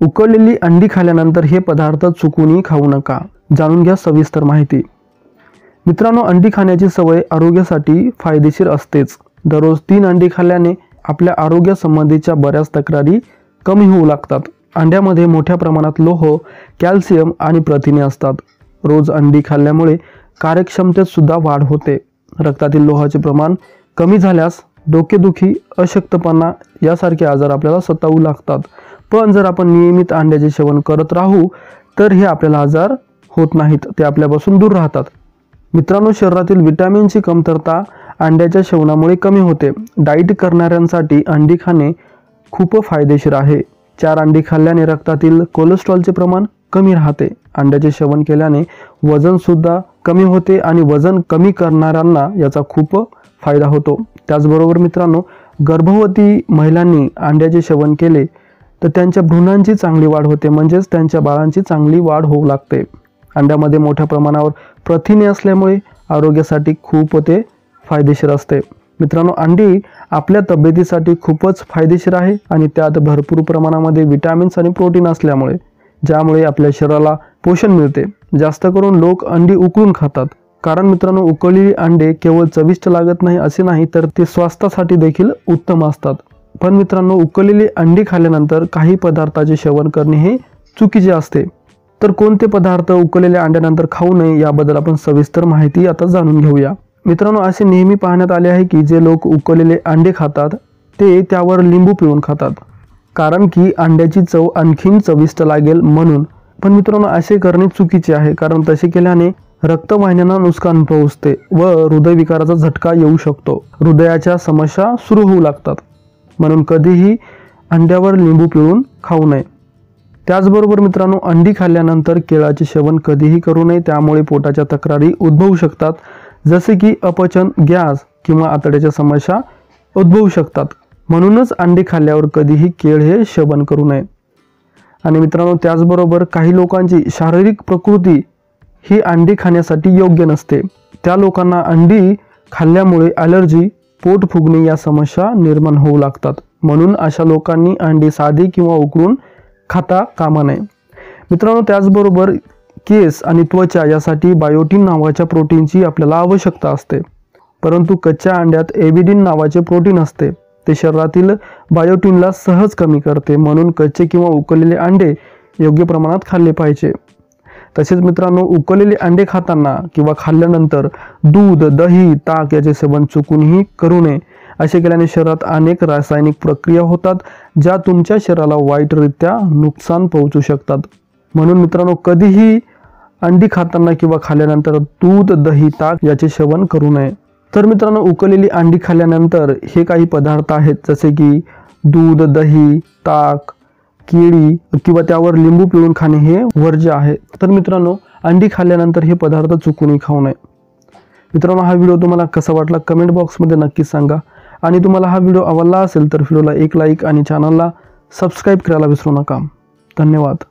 उकळलेली अंडी खाल्ल्यानंतर हे पदार्थ चुकूनही खाऊ नका। जाणून घ्या सविस्तर माहिती। मित्रांनो, अंडी खाण्याची सवय आरोग्यासाठी फायदेशीर असतेच। दररोज 3 अंडी खाल्ल्याने आपल्या आरोग्यासंबंधीच्या बऱ्याच तक्रारी कमी होऊ लागतात। अंड्यामध्ये मोठ्या प्रमाणात लोह, कॅल्शियम आणि प्रथिने असतात। रोज अंडी खाल्ल्यामुळे कार्यक्षमतेत सुद्धा वाढ होते। रक्तातील लोहाचे प्रमाण कमी झाल्यास डोकेदुखी, अशक्तपणा यासारखे आजार आपल्याला सतावू लागतात। पण जर आपण नियमित अंड्याचे सेवन करत राहू तर हे आपल्याला आजार होत नाहीत, ते आपल्यापासून दूर राहतात। मित्रांनो, शरीरातील विटॅमिनची कमतरता अंड्याच्या सेवनामुळे कमी होते। डाएट करणाऱ्यांसाठी अंडी खाणे खूप फायदेशीर आहे। 4 अंडी खाल्ल्याने रक्तातील कोलेस्ट्रॉलचे प्रमाण कमी राहते। अंड्याचे सेवन केल्याने वजन सुद्धा कमी होते आणि वजन कमी करणाऱ्यांना याचा खूप फायदा होतो। त्याचबरोबर मित्रांनो, गर्भवती महिलांनी अंड्याचे सेवन केले तर त्यांच्या भ्रूणांची चांगली वाढ होते, म्हणजेच त्यांच्या बाळांची चांगली वाढ होऊ लागते। अंड्यामध्ये मोठ्या प्रमाणावर प्रथिने असल्यामुळे आरोग्यासाठी खूप ते फायदेशीर असते। मित्रांनो, अंडी आपल्या तब्येतीसाठी खूपच फायदेशीर आहे आणि त्यात भरपूर प्रमाणामध्ये विटॅमिन्स आणि प्रोटीन असल्यामुळे ज्यामुळे आपल्या शरीराला पोषण मिळते। जास्त करून लोक अंडी उकळून खातात, कारण मित्रांनो, उकळलेली अंडे केवळ चविष्ट लागत नाही असे नाही, तर ते स्वास्थ्यासाठी देखील उत्तम असतात। पण मित्रांनो, उकळलेली अंडी खाल्ल्यानंतर काही पदार्थाचे सेवन करणे हे चुकीचे असते। तर कोणते पदार्थ उकळलेल्या अंड्यानंतर खाऊ नये याबद्दल आपण सविस्तर माहिती आता जाणून घेऊया। मित्रांनो, असे नेहमी पाहण्यात आले आहे की जे लोक उकळलेले अंडे खातात ते त्यावर लिंबू पिळून खातात, कारण की अंड्याची चव आणखीन चविष्ट लागेल म्हणून। पण मित्रांनो, असे करणे चुकीचे आहे, कारण तसे केल्याने रक्तवाहिन्यांना नुकसान पोहोचते व हृदयविकाराचा झटका येऊ शकतो। हृदयाच्या समस्या सुरू होऊ लागतात, म्हणून कधीही अंड्यावर लिंबू पिळून खाऊ नये। त्याचबरोबर मित्रांनो, अंडी खाल्ल्यानंतर केळाचे सेवन कधीही करू नये, त्यामुळे पोटाच्या तक्रारी उद्भवू शकतात, जसे की अपचन, गॅस किंवा आतड्याच्या समस्या उद्भवू शकतात। म्हणूनच अंडी खाल्ल्यावर कधीही केळ हे सेवन करू नये। आणि मित्रांनो, त्याचबरोबर काही लोकांची शारीरिक प्रकृती ही अंडी खाण्यासाठी योग्य नसते। त्या लोकांना अंडी खाल्ल्यामुळे ॲलर्जी, पोट फुगणे या समस्या निर्माण होऊ लागतात। म्हणून अशा लोकांनी अंडी साधी किंवा उकळून खाता कामा नये। मित्रांनो, त्याचबरोबर केस आणि त्वचा यासाठी बायोटिन नावाच्या प्रोटीनची आपल्याला आवश्यकता असते, परंतु कच्च्या अंड्यात एबिडिन नावाचे प्रोटीन असते, ते शरीरातील बायोटिनला सहज कमी करते। म्हणून कच्चे किंवा उकळलेले अंडे योग्य प्रमाणात खाल्ले पाहिजे। तसेच मित्रांनो, उकळलेले अंडे खाताना किंवा खाल्ल्यानंतर दूध, दही, ताक याचे सेवन चुकूनही करू नये। असे केल्याने शरीरात अनेक रासायनिक प्रक्रिया होतात, ज्या तुमच्या शरीराला वाईटरित्या नुकसान पोहोचू शकतात। म्हणून मित्रांनो, कधीही अंडी खाताना किंवा खाल्ल्यानंतर दूध, दही, ताक याचे सेवन करू नये। तर मित्रांनो, उकळलेली अंडी खाल्ल्यानंतर हे काही पदार्थ आहेत, जसे की दूध, दही, ताक, केळी किंवा त्यावर लिंबू पिळून खाणे हे वर्ज्य आहे। तर मित्रांनो, अंडी खाल्ल्यानंतर हे पदार्थ चुकूनही खाऊ नये। मित्रांनो, हा व्हिडिओ तुम्हाला कसा वाटला कमेंट बॉक्समध्ये नक्कीच सांगा। आणि तुम्हाला हा व्हिडिओ आवडला असेल तर व्हिडिओला एक लाईक आणि चॅनलला सबस्क्राईब करायला विसरू नका। धन्यवाद।